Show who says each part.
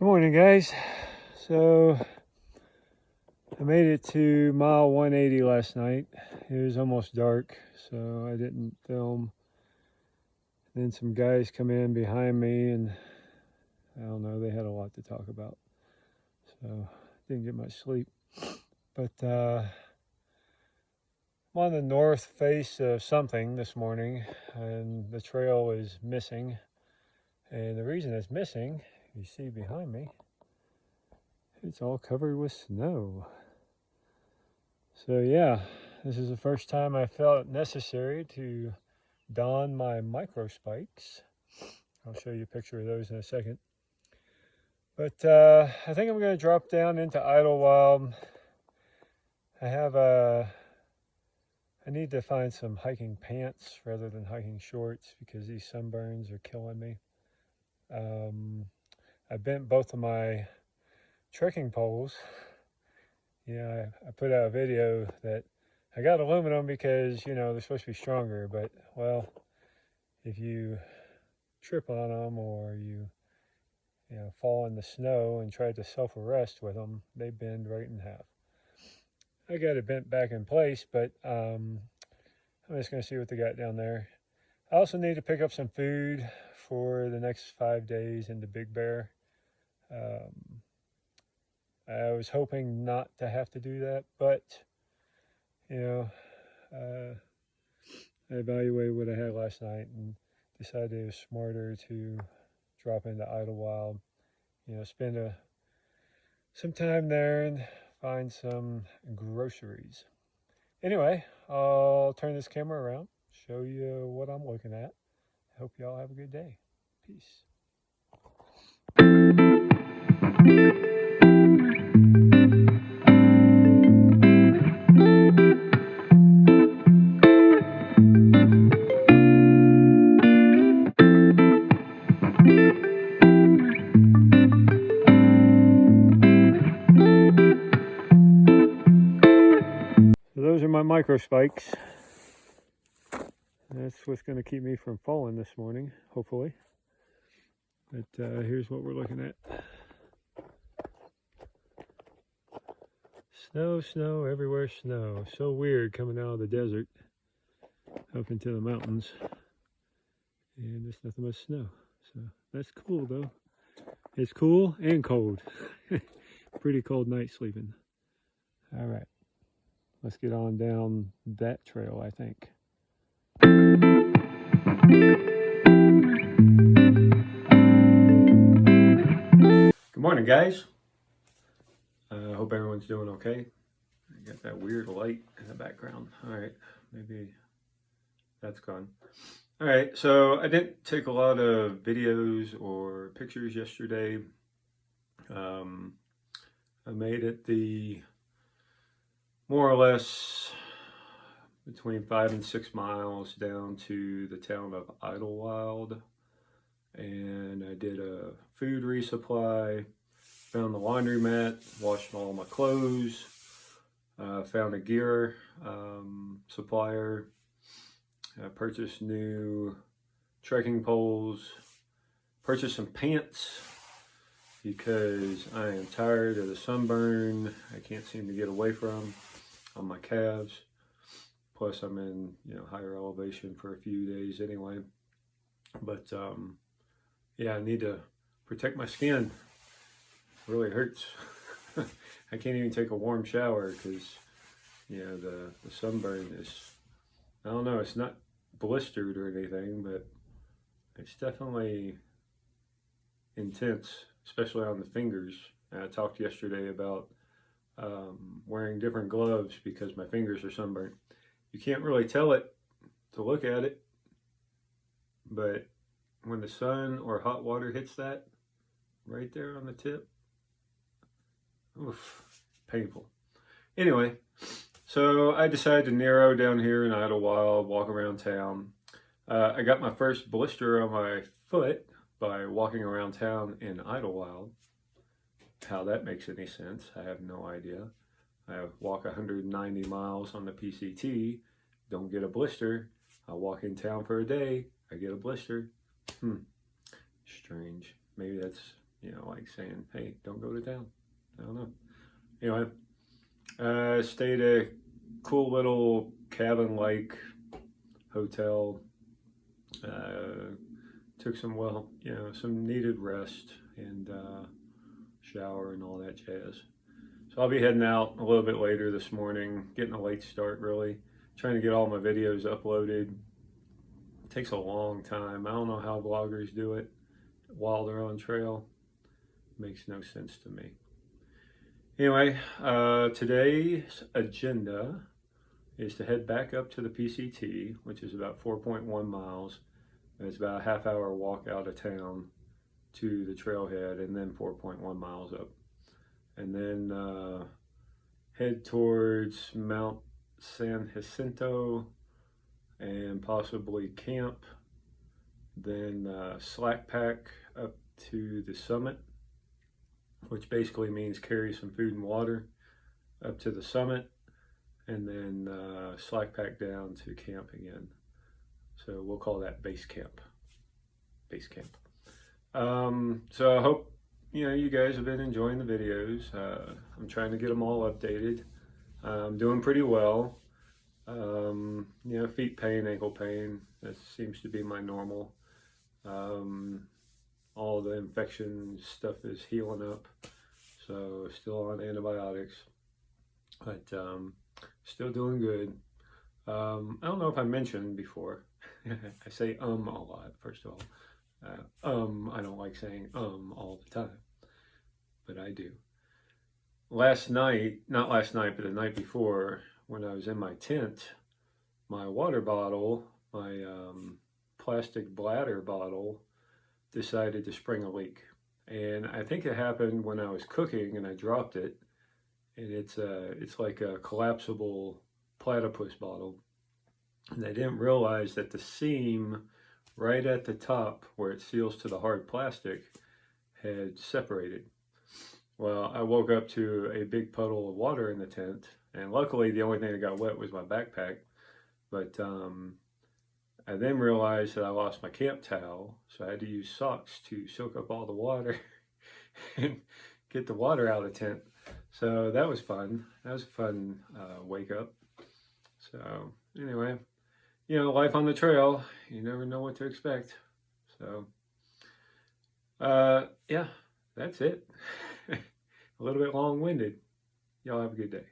Speaker 1: Good morning, guys. So I made it to mile 180 last night. It was almost dark, so I didn't film. Then some guys come in behind me, and I don't know, they had a lot to talk about. So didn't get much sleep. But I'm on the north face of something this morning, and the trail is missing. And the reason it's missing, you see behind me, it's all covered with snow. So yeah, this is the first time I felt it necessary to don my micro spikes. I'll show you a picture of those in a second. But I think I'm going to drop down into Idlwild. I need to find some hiking pants rather than hiking shorts because these sunburns are killing me. I bent both of my trekking poles. Yeah, I put out a video that I got aluminum because, you know, they're supposed to be stronger, but, well, if you trip on them or you fall in the snow and try to self-arrest with them, they bend right in half. I got it bent back in place, but I'm just going to see what they got down there. I also need to pick up some food for the next 5 days into Big Bear. I was hoping not to have to do that, but, I evaluated what I had last night and decided it was smarter to drop into Idlewild, spend some time there and find some groceries. Anyway, I'll turn this camera around, show you what I'm looking at. I hope y'all have a good day. Peace. So those are my micro spikes. That's what's going to keep me from falling this morning, hopefully. But here's what we're looking at. Snow, snow, everywhere snow. So weird coming out of the desert up into the mountains. And there's nothing but snow. So that's cool though. It's cool and cold. Pretty cold night sleeping. All right, let's get on down that trail, I think. Good morning, guys. I hope everyone's doing okay. I got that weird light in the background. All right, maybe that's gone. All right, so I didn't take a lot of videos or pictures yesterday. I made it the more or less between 5 and 6 miles down to the town of Idyllwild, and I did a food resupply, found the laundromat, washed all my clothes, found a gear supplier, purchased new trekking poles, purchased some pants because I am tired of the sunburn I can't seem to get away from on my calves. Plus I'm in higher elevation for a few days anyway. But yeah, I need to protect my skin. It really hurts. I can't even take a warm shower because the sunburn is, I don't know, it's not blistered or anything, but it's definitely intense, especially on the fingers. And I talked yesterday about wearing different gloves because my fingers are sunburnt. You can't really tell it to look at it, but when the sun or hot water hits that right there on the tip, oof, painful. Anyway, so I decided to Nero down here in Idlewild, walk around town. I got my first blister on my foot by walking around town in Idlewild. How that makes any sense, I have no idea. I walk 190 miles on the PCT, don't get a blister. I walk in town for a day, I get a blister. Strange. Maybe that's you know, like saying, hey, don't go to town. I don't know. Anyway, stayed at a cool little cabin-like hotel. Took some, well, you know, some needed rest and shower and all that jazz. So I'll be heading out a little bit later this morning, getting a late start really, trying to get all my videos uploaded. It takes a long time. I don't know how vloggers do it while they're on trail. Makes no sense to me. Anyway, today's agenda is to head back up to the PCT, which is about 4.1 miles. It's about a half-hour walk out of town to the trailhead, and then 4.1 miles up. And then head towards Mount San Jacinto and possibly camp. Then slack pack up to the summit, which basically means carry some food and water up to the summit, and then slack pack down to camp again. So we'll call that base camp. Base camp. So I hope you guys have been enjoying the videos. I'm trying to get them all updated. I'm doing pretty well. Feet pain, ankle pain, that seems to be my normal. All the infection stuff is healing up, so still on antibiotics, but still doing good. I don't know if I mentioned before, I say a lot, first of all. I don't like saying all the time, but I do. Not last night, but the night before, when I was in my tent, my water bottle, my plastic bladder bottle, decided to spring a leak. And I think it happened when I was cooking and I dropped it. And it's like a collapsible platypus bottle. And I didn't realize that the seam right at the top where it seals to the hard plastic had separated. Well, I woke up to a big puddle of water in the tent, and luckily the only thing that got wet was my backpack. But I then realized that I lost my camp towel, so I had to use socks to soak up all the water and get the water out of the tent. So that was fun. That was a fun wake up. So anyway, life on the trail, you never know what to expect. So yeah, that's it. A little bit long-winded. Y'all have a good day.